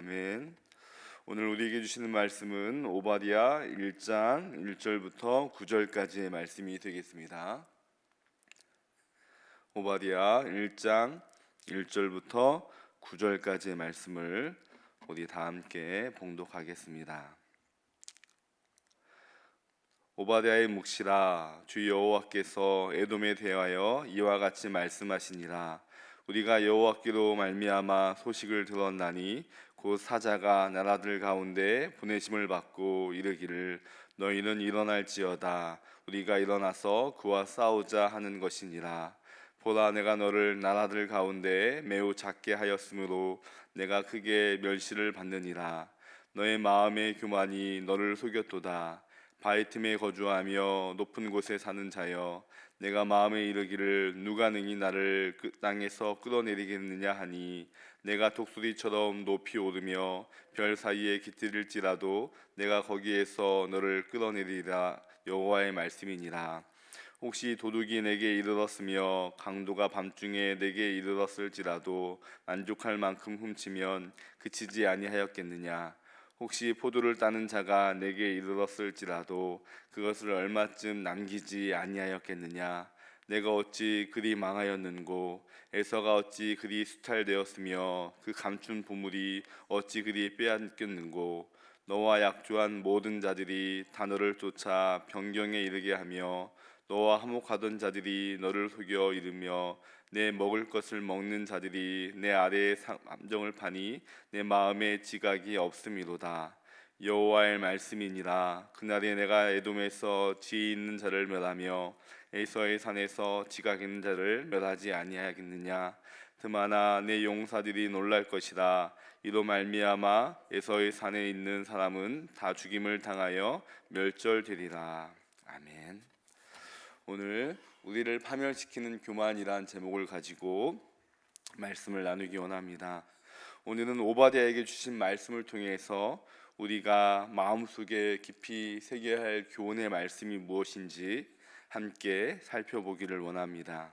아멘. 오늘 우리에게 주시는 말씀은 오바댜 1장 1절부터 9절까지의 말씀이 되겠습니다. 오바댜 1장 1절부터 9절까지의 말씀을 우리 다 함께 봉독하겠습니다. 오바댜의 묵시라. 주 여호와께서 에돔에 대하여 이와 같이 말씀하시니라. 우리가 여호와께로 말미암아 소식을 들었나니 곧 사자가 나라들 가운데 보내심을 받고 이르기를 너희는 일어날지어다. 우리가 일어나서 그와 싸우자 하는 것이니라. 보라, 내가 너를 나라들 가운데 매우 작게 하였으므로 내가 크게 멸시를 받느니라. 너의 마음의 교만이 너를 속였도다. 바위 틈에 거주하며 높은 곳에 사는 자여, 내가 마음에 이르기를 누가 능히 나를 그 땅에서 끌어내리겠느냐 하니, 내가 독수리처럼 높이 오르며 별 사이에 깃들일지라도 내가 거기에서 너를 끌어내리라. 여호와의 말씀이니라. 혹시 도둑이 내게 이르렀으며 강도가 밤중에 내게 이르렀을지라도 만족할 만큼 훔치면 그치지 아니하였겠느냐. 혹시 포도를 따는 자가 내게 이르렀을지라도 그것을 얼마쯤 남기지 아니하였겠느냐. 내가 어찌 그리 망하였는고, 에서가 어찌 그리 수탈되었으며 그 감춘 보물이 어찌 그리 빼앗겼는고. 너와 약조한 모든 자들이 다 너를 쫓아 변경에 이르게 하며, 너와 화목하던 자들이 너를 속여 이르며, 내 먹을 것을 먹는 자들이 내 아래에 함정을 파니 내 마음에 지각이 없음이로다. 여호와의 말씀이니라. 그날에 내가 에돔에서 지혜 있는 자를 멸하며 에서의 산에서 지각 있는 자를 멸하지 아니하겠느냐. 드마나 내 용사들이 놀랄 것이라. 이로 말미암아 에서의 산에 있는 사람은 다 죽임을 당하여 멸절되리라. 아멘. 오늘 우리를 파멸시키는 교만이란 제목을 가지고 말씀을 나누기 원합니다. 오늘은 오바댜에게 주신 말씀을 통해서 우리가 마음속에 깊이 새겨야 할 교훈의 말씀이 무엇인지 함께 살펴보기를 원합니다.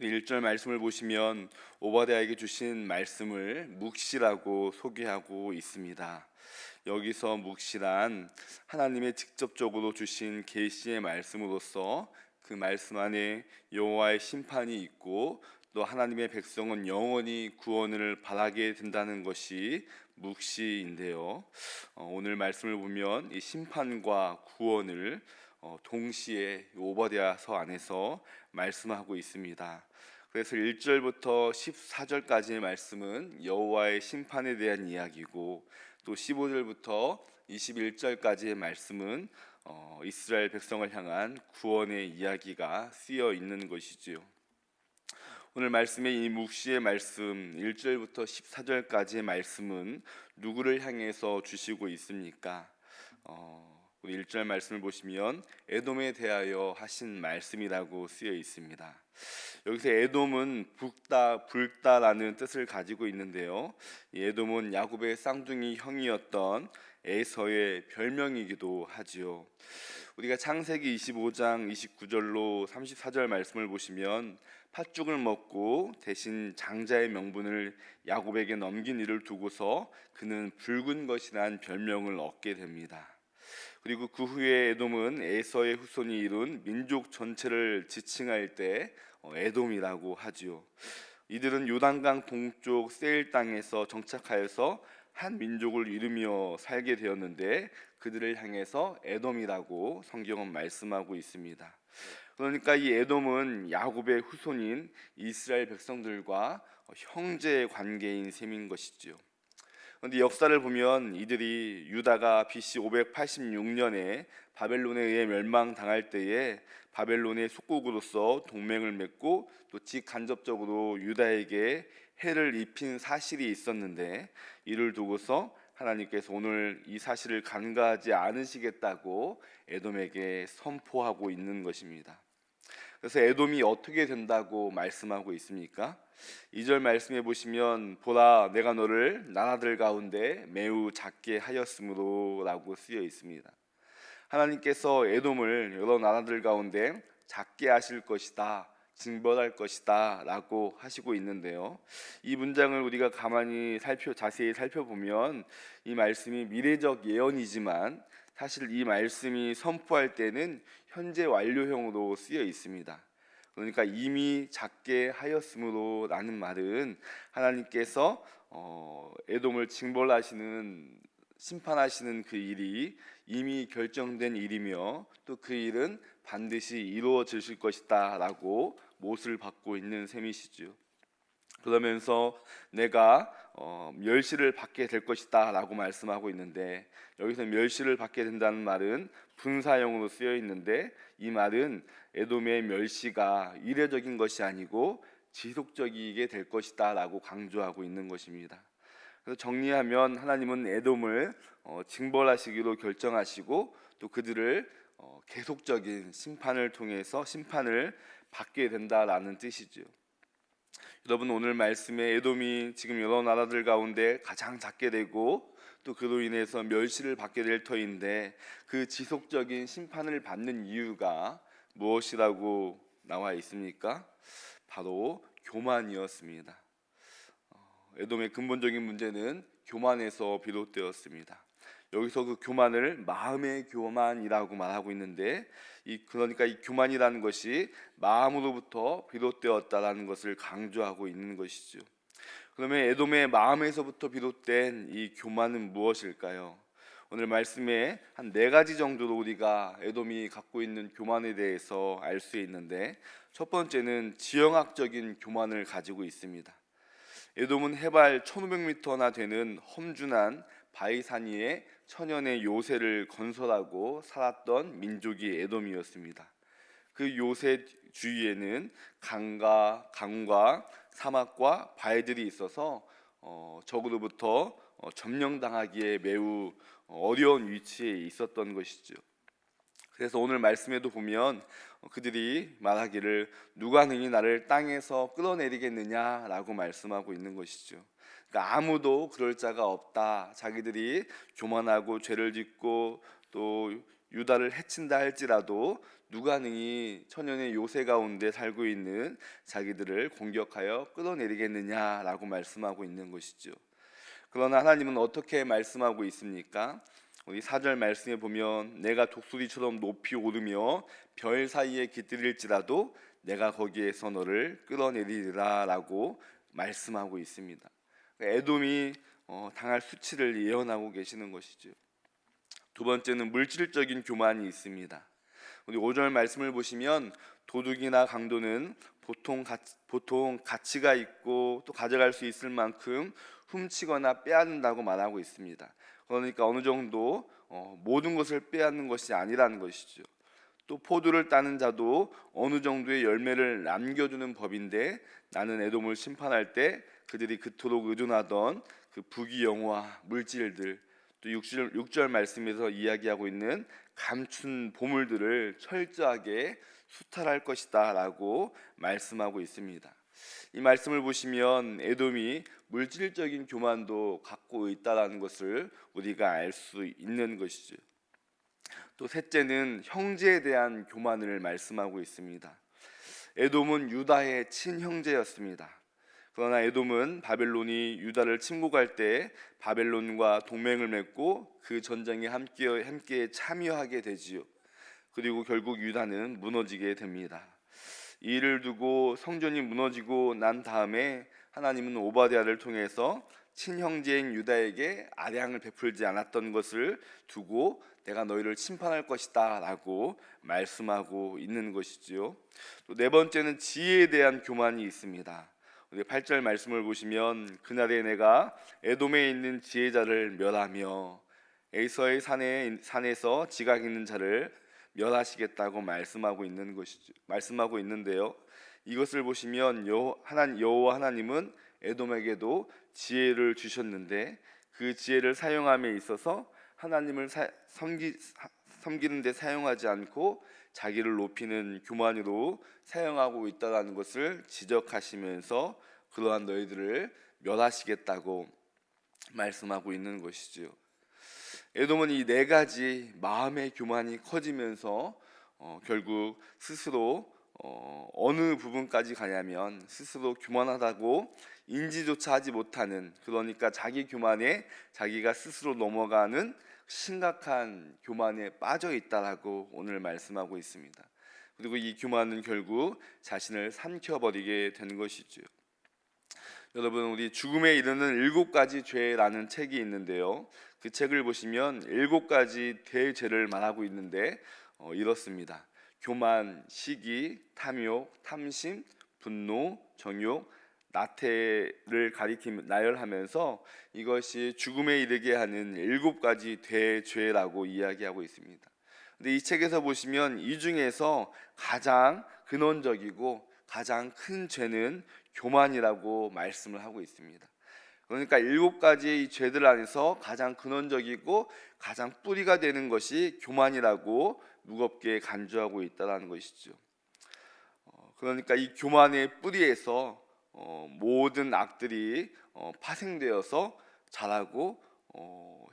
1절 말씀을 보시면 오바댜에게 주신 말씀을 묵시라고 소개하고 있습니다. 여기서 묵시란 하나님의 직접적으로 주신 계시의 말씀으로서 그 말씀 안에 여호와의 심판이 있고 또 하나님의 백성은 영원히 구원을 바라게 된다는 것이 묵시인데요. 오늘 말씀을 보면 이 심판과 구원을 동시에 오바댜서 안에서 말씀하고 있습니다. 그래서 1절부터 14절까지의 말씀은 여호와의 심판에 대한 이야기고, 또 15절부터 21절까지의 말씀은 이스라엘 백성을 향한 구원의 이야기가 쓰여 있는 것이지요. 오늘 말씀의 이 묵시의 말씀 1절부터 14절까지의 말씀은 누구를 향해서 주시고 있습니까? 우리 1절 말씀을 보시면 에돔에 대하여 하신 말씀이라고 쓰여 있습니다. 여기서 에돔은 붉다라는 뜻을 가지고 있는데요. 이 에돔은 야곱의 쌍둥이 형이었던 에서의 별명이기도 하지요. 우리가 창세기 25장 29절로 34절 말씀을 보시면 팥죽을 먹고 대신 장자의 명분을 야곱에게 넘긴 일을 두고서 그는 붉은 것이란 별명을 얻게 됩니다. 그리고 그 후에 에돔은 에서의 후손이 이룬 민족 전체를 지칭할 때 에돔이라고 하지요. 이들은 요단강 동쪽 세일 땅에서 정착하여서 한 민족을 이루며 살게 되었는데 그들을 향해서 에돔이라고 성경은 말씀하고 있습니다. 그러니까 이 에돔은 야곱의 후손인 이스라엘 백성들과 형제 관계인 셈인 것이지요. 그런데 역사를 보면 이들이 유다가 BC 586년에 바벨론에 의해 멸망당할 때에 바벨론의 속국으로서 동맹을 맺고 또 직간접적으로 유다에게 해를 입힌 사실이 있었는데, 이를 두고서 하나님께서 오늘 이 사실을 간과하지 않으시겠다고 에돔에게 선포하고 있는 것입니다. 그래서 에돔이 어떻게 된다고 말씀하고 있습니까? 2절 말씀해 보시면 보라, 내가 너를 나라들 가운데 매우 작게 하였으므로 라고 쓰여 있습니다. 하나님께서 에돔을 여러 나라들 가운데 작게 하실 것이다, 징벌할 것이다 라고 하시고 있는데요. 이 문장을 우리가 가만히 자세히 살펴보면 이 말씀이 미래적 예언이지만 사실 이 말씀이 선포할 때는 현재 완료형으로 쓰여 있습니다. 그러니까 이미 작게 하였으므로 라는 말은 하나님께서 에돔을 심판하시는 그 일이 이미 결정된 일이며 또 그 일은 반드시 이루어질 것이다 라고 못을 받고 있는 셈이시죠. 그러면서 내가 멸시를 받게 될 것이다 라고 말씀하고 있는데, 여기서 멸시를 받게 된다는 말은 분사형으로 쓰여 있는데, 이 말은 에돔의 멸시가 이례적인 것이 아니고 지속적이게 될 것이다 라고 강조하고 있는 것입니다. 그래서 정리하면 하나님은 에돔을 징벌하시기로 결정하시고 또 그들을 계속적인 심판을 통해서 심판을 받게 된다라는 뜻이죠. 여러분, 오늘 말씀에 에돔이 지금 여러 나라들 가운데 가장 작게 되고 또 그로 인해서 멸시를 받게 될 터인데, 그 지속적인 심판을 받는 이유가 무엇이라고 나와 있습니까? 바로 교만이었습니다. 에돔의 근본적인 문제는 교만에서 비롯되었습니다. 여기서 그 교만을 마음의 교만이라고 말하고 있는데, 그러니까 이 교만이라는 것이 마음으로부터 비롯되었다라는 것을 강조하고 있는 것이죠. 그러면 에돔의 마음에서부터 비롯된 이 교만은 무엇일까요? 오늘 말씀에 한 4가지 정도로 우리가 에돔이 갖고 있는 교만에 대해서 알 수 있는데, 첫 번째는 지형학적인 교만을 가지고 있습니다. 에돔은 해발 1500m나 되는 험준한 바위산 위에 천연의 요새를 건설하고 살았던 민족이 에돔이었습니다. 그 요새 주위에는 강과 사막과 바위들이 있어서 적으로부터 점령당하기에 매우 어려운 위치에 있었던 것이죠. 그래서 오늘 말씀에도 보면 그들이 말하기를 누가 능히 나를 땅에서 끌어내리겠느냐라고 말씀하고 있는 것이죠. 그러니까 아무도 그럴 자가 없다. 자기들이 교만하고 죄를 짓고 또 유다를 해친다 할지라도 누가 능히 천연의 요새 가운데 살고 있는 자기들을 공격하여 끌어내리겠느냐라고 말씀하고 있는 것이죠. 그러나 하나님은 어떻게 말씀하고 있습니까? 우리 4절 말씀에 보면 내가 독수리처럼 높이 오르며 별 사이에 깃들일지라도 내가 거기에서 너를 끌어내리리라 라고 말씀하고 있습니다. 에돔이 당할 수치를 예언하고 계시는 것이죠. 두 번째는 물질적인 교만이 있습니다. 우리 5절 말씀을 보시면 도둑이나 강도는 보통 가치가 있고 또 가져갈 수 있을 만큼 훔치거나 빼앗는다고 말하고 있습니다. 그러니까 어느 정도 모든 것을 빼앗는 것이 아니라는 것이죠. 또 포도를 따는 자도 어느 정도의 열매를 남겨두는 법인데, 나는 에돔을 심판할 때 그들이 그토록 의존하던 그 부귀영화 물질들, 또 6절 말씀에서 이야기하고 있는 감춘 보물들을 철저하게 수탈할 것이다 라고 말씀하고 있습니다. 이 말씀을 보시면 에돔이 물질적인 교만도 갖고 있다라는 것을 우리가 알 수 있는 것이죠. 또 셋째는 형제에 대한 교만을 말씀하고 있습니다. 에돔은 유다의 친형제였습니다. 그러나 에돔은 바벨론이 유다를 침공할 때 바벨론과 동맹을 맺고 그 전쟁에 함께 참여하게 되지요. 그리고 결국 유다는 무너지게 됩니다. 이 일을 두고 성전이 무너지고 난 다음에 하나님은 오바댜를 통해서 친형제인 유다에게 아량을 베풀지 않았던 것을 두고 내가 너희를 심판할 것이다 라고 말씀하고 있는 것이지요. 또 네 번째는 지혜에 대한 교만이 있습니다. 우리 8절 말씀을 보시면 그날에 내가 에돔에 있는 지혜자를 멸하며 에서의 산에서 지각 있는 자를 멸하시겠다고 말씀하고 있는데요. 이것을 보시면 여호와 하나님은 에돔에게도 지혜를 주셨는데 그 지혜를 사용함에 있어서 하나님을 섬기는 데 사용하지 않고 자기를 높이는 교만으로 사용하고 있다는 것을 지적하시면서 그러한 너희들을 멸하시겠다고 말씀하고 있는 것이지요. 에돔은 이 4가지 마음의 교만이 커지면서 결국 스스로 어느 부분까지 가냐면 스스로 교만하다고 인지조차 하지 못하는, 그러니까 자기 교만에 자기가 스스로 넘어가는 심각한 교만에 빠져 있다라고 오늘 말씀하고 있습니다. 그리고 이 교만은 결국 자신을 삼켜버리게 되는 것이죠. 여러분, 우리 죽음에 이르는 7가지 죄라는 책이 있는데요, 그 책을 보시면 7가지 대죄를 말하고 있는데 이렇습니다. 교만, 시기, 탐욕, 탐심, 분노, 정욕, 나태를 나열하면서 이것이 죽음에 이르게 하는 7가지 대죄라고 이야기하고 있습니다. 근데 이 책에서 보시면 이 중에서 가장 근원적이고 가장 큰 죄는 교만이라고 말씀을 하고 있습니다. 그러니까 7가지의 이 죄들 안에서 가장 근원적이고 가장 뿌리가 되는 것이 교만이라고 무겁게 간주하고 있다는 것이죠. 그러니까 이 교만의 뿌리에서 모든 악들이 파생되어서 자라고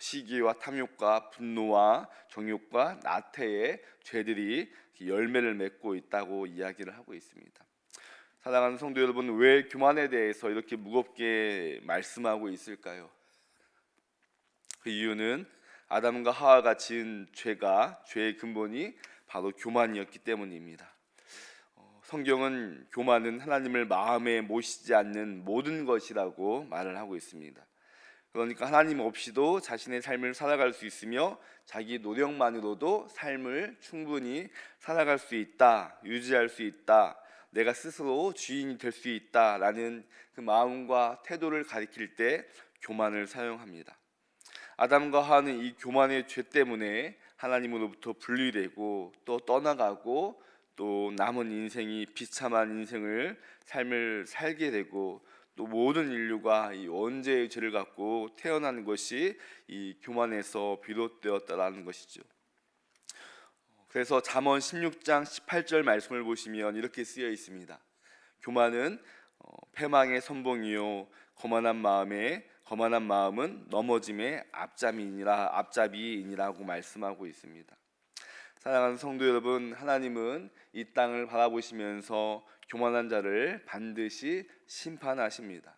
시기와 탐욕과 분노와 정욕과 나태의 죄들이 열매를 맺고 있다고 이야기를 하고 있습니다. 사랑하는 성도 여러분, 왜 교만에 대해서 이렇게 무겁게 말씀하고 있을까요? 그 이유는 아담과 하와가 지은 죄의 근본이 바로 교만이었기 때문입니다. 성경은 교만은 하나님을 마음에 모시지 않는 모든 것이라고 말을 하고 있습니다. 그러니까 하나님 없이도 자신의 삶을 살아갈 수 있으며 자기 노력만으로도 삶을 충분히 살아갈 수 있다, 유지할 수 있다, 내가 스스로 주인이 될 수 있다라는 그 마음과 태도를 가리킬 때 교만을 사용합니다. 아담과 하와는 이 교만의 죄 때문에 하나님으로부터 분리되고 또 떠나가고 또 남은 인생이 비참한 삶을 살게 되고, 또 모든 인류가 이 원죄의 죄를 갖고 태어난 것이 이 교만에서 비롯되었다라는 것이죠. 그래서 잠언 16장 18절 말씀을 보시면 이렇게 쓰여 있습니다. 교만은 패망의 선봉이요 거만한 마음은 넘어짐의 앞잡이이니라고 말씀하고 있습니다. 사랑하는 성도 여러분, 하나님은 이 땅을 바라보시면서 교만한 자를 반드시 심판하십니다.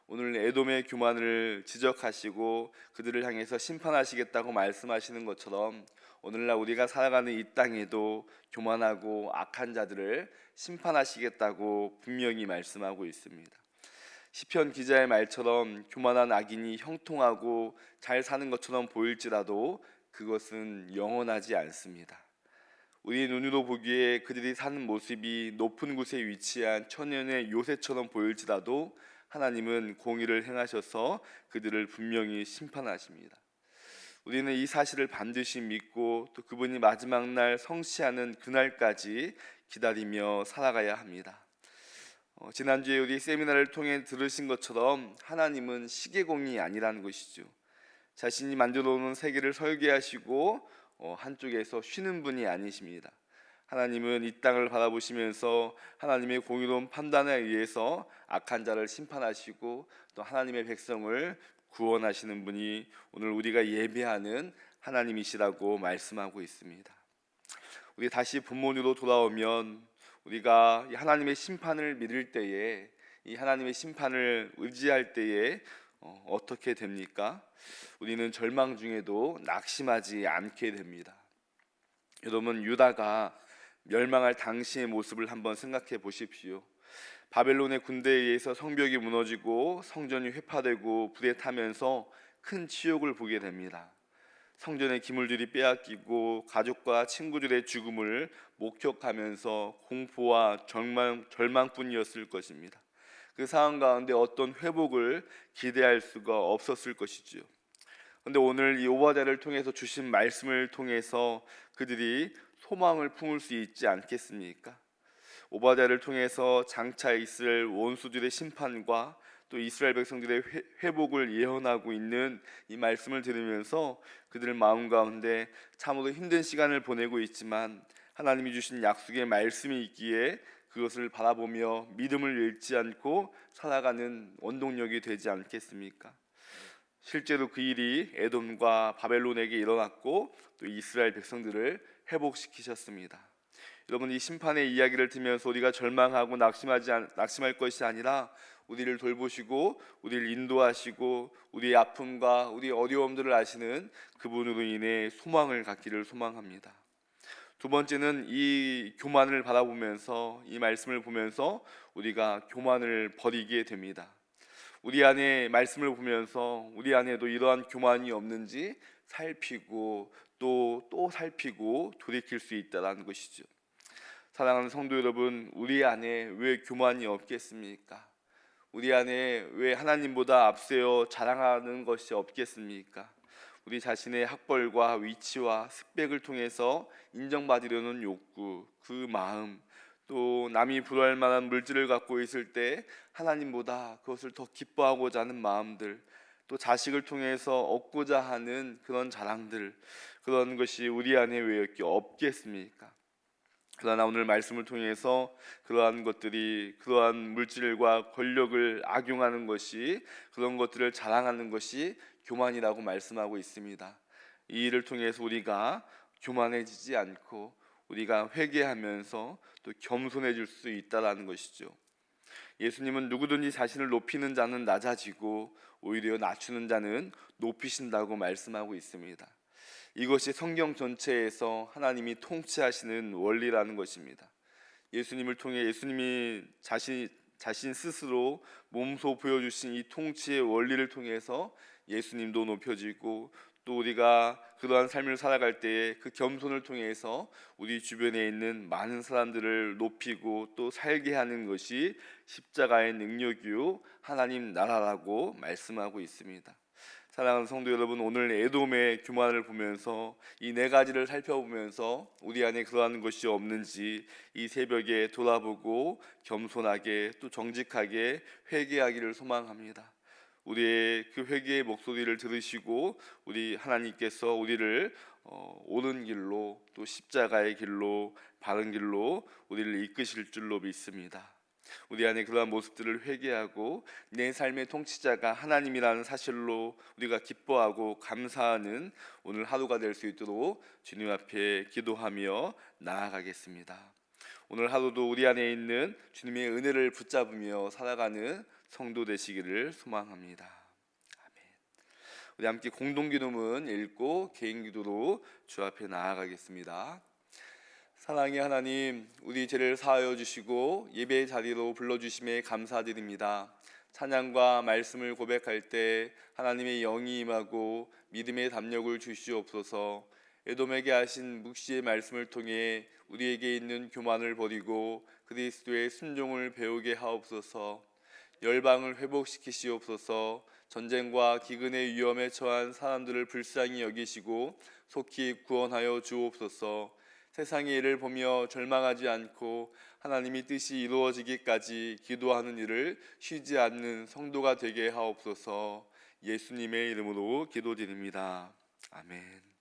오늘 에돔의 교만을 지적하시고 그들을 향해서 심판하시겠다고 말씀하시는 것처럼 오늘날 우리가 살아가는 이 땅에도 교만하고 악한 자들을 심판하시겠다고 분명히 말씀하고 있습니다. 시편 기자의 말처럼 교만한 악인이 형통하고 잘 사는 것처럼 보일지라도 그것은 영원하지 않습니다. 우리 눈으로 보기에 그들이 사는 모습이 높은 곳에 위치한 천연의 요새처럼 보일지라도 하나님은 공의를 행하셔서 그들을 분명히 심판하십니다. 우리는 이 사실을 반드시 믿고 또 그분이 마지막 날 성취하는 그날까지 기다리며 살아가야 합니다. 지난주에 우리 세미나를 통해 들으신 것처럼 하나님은 시계공이 아니라는 것이죠. 자신이 만들어 놓은 세계를 설계하시고 한쪽에서 쉬는 분이 아니십니다. 하나님은 이 땅을 바라보시면서 하나님의 공의로운 판단에 의해서 악한 자를 심판하시고 또 하나님의 백성을 구원하시는 분이 오늘 우리가 예배하는 하나님이시라고 말씀하고 있습니다. 우리 다시 본문으로 돌아오면 우리가 하나님의 심판을 믿을 때에, 이 하나님의 심판을 의지할 때에 어떻게 됩니까? 우리는 절망 중에도 낙심하지 않게 됩니다. 여러분, 유다가 멸망할 당시의 모습을 한번 생각해 보십시오. 바벨론의 군대에 의해서 성벽이 무너지고 성전이 회파되고 불에 타면서 큰 치욕을 보게 됩니다. 성전의 기물들이 빼앗기고 가족과 친구들의 죽음을 목격하면서 공포와 절망뿐이었을 것입니다. 그 상황 가운데 어떤 회복을 기대할 수가 없었을 것이지요. 그런데 오늘 이 오바댜를 통해서 주신 말씀을 통해서 그들이 소망을 품을 수 있지 않겠습니까? 오바댜를 통해서 장차 있을 원수들의 심판과 또 이스라엘 백성들의 회복을 예언하고 있는 이 말씀을 들으면서 그들 마음 가운데 참으로 힘든 시간을 보내고 있지만 하나님이 주신 약속의 말씀이 있기에 그것을 바라보며 믿음을 잃지 않고 살아가는 원동력이 되지 않겠습니까? 실제로 그 일이 에돔과 바벨론에게 일어났고 또 이스라엘 백성들을 회복시키셨습니다. 여러분, 이 심판의 이야기를 들으면서 우리가 절망하고 낙심할 것이 아니라 우리를 돌보시고 우리를 인도하시고 우리의 아픔과 우리의 어려움들을 아시는 그분으로 인해 소망을 갖기를 소망합니다. 두 번째는 이 교만을 바라보면서, 이 말씀을 보면서 우리가 교만을 버리게 됩니다. 우리 안에 말씀을 보면서 우리 안에도 이러한 교만이 없는지 살피고 또 살피고 돌이킬 수 있다는 것이죠. 사랑하는 성도 여러분, 우리 안에 왜 교만이 없겠습니까? 우리 안에 왜 하나님보다 앞세워 자랑하는 것이 없겠습니까? 우리 자신의 학벌과 위치와 스펙을 통해서 인정받으려는 욕구, 그 마음, 또 남이 부러워할 만한 물질을 갖고 있을 때 하나님보다 그것을 더 기뻐하고자 하는 마음들, 또 자식을 통해서 얻고자 하는 그런 자랑들, 그런 것이 우리 안에 왜 없겠습니까? 그러나 오늘 말씀을 통해서 그러한 것들이, 그러한 물질과 권력을 악용하는 것이, 그런 것들을 자랑하는 것이 교만이라고 말씀하고 있습니다. 이 일을 통해서 우리가 교만해지지 않고 우리가 회개하면서 또 겸손해질 수 있다라는 것이죠. 예수님은 누구든지 자신을 높이는 자는 낮아지고 오히려 낮추는 자는 높이신다고 말씀하고 있습니다. 이것이 성경 전체에서 하나님이 통치하시는 원리라는 것입니다. 예수님을 통해 예수님이 자신 스스로 몸소 보여주신 이 통치의 원리를 통해서 예수님도 높여지고, 또 우리가 그러한 삶을 살아갈 때에 그 겸손을 통해서 우리 주변에 있는 많은 사람들을 높이고 또 살게 하는 것이 십자가의 능력이요 하나님 나라라고 말씀하고 있습니다. 사랑하는 성도 여러분, 오늘 에돔의 교만을 보면서 이 네 가지를 살펴보면서 우리 안에 그러한 것이 없는지 이 새벽에 돌아보고 겸손하게 또 정직하게 회개하기를 소망합니다. 우리의 그 회개의 목소리를 들으시고 우리 하나님께서 우리를 옳은 길로, 또 십자가의 길로, 바른 길로 우리를 이끄실 줄로 믿습니다. 우리 안에 그러한 모습들을 회개하고 내 삶의 통치자가 하나님이라는 사실로 우리가 기뻐하고 감사하는 오늘 하루가 될 수 있도록 주님 앞에 기도하며 나아가겠습니다. 오늘 하루도 우리 안에 있는 주님의 은혜를 붙잡으며 살아가는 성도 되시기를 소망합니다. 아멘. 우리 함께 공동기도문 읽고 개인기도로 주 앞에 나아가겠습니다. 사랑의 하나님, 우리 죄를 사하여 주시고 예배의 자리로 불러주심에 감사드립니다. 찬양과 말씀을 고백할 때 하나님의 영이 임하고 믿음의 담력을 주시옵소서. 에돔에게 하신 묵시의 말씀을 통해 우리에게 있는 교만을 버리고 그리스도의 순종을 배우게 하옵소서. 열방을 회복시키시옵소서. 전쟁과 기근의 위험에 처한 사람들을 불쌍히 여기시고 속히 구원하여 주옵소서. 세상의 일을 보며 절망하지 않고 하나님의 뜻이 이루어지기까지 기도하는 일을 쉬지 않는 성도가 되게 하옵소서. 예수님의 이름으로 기도드립니다. 아멘.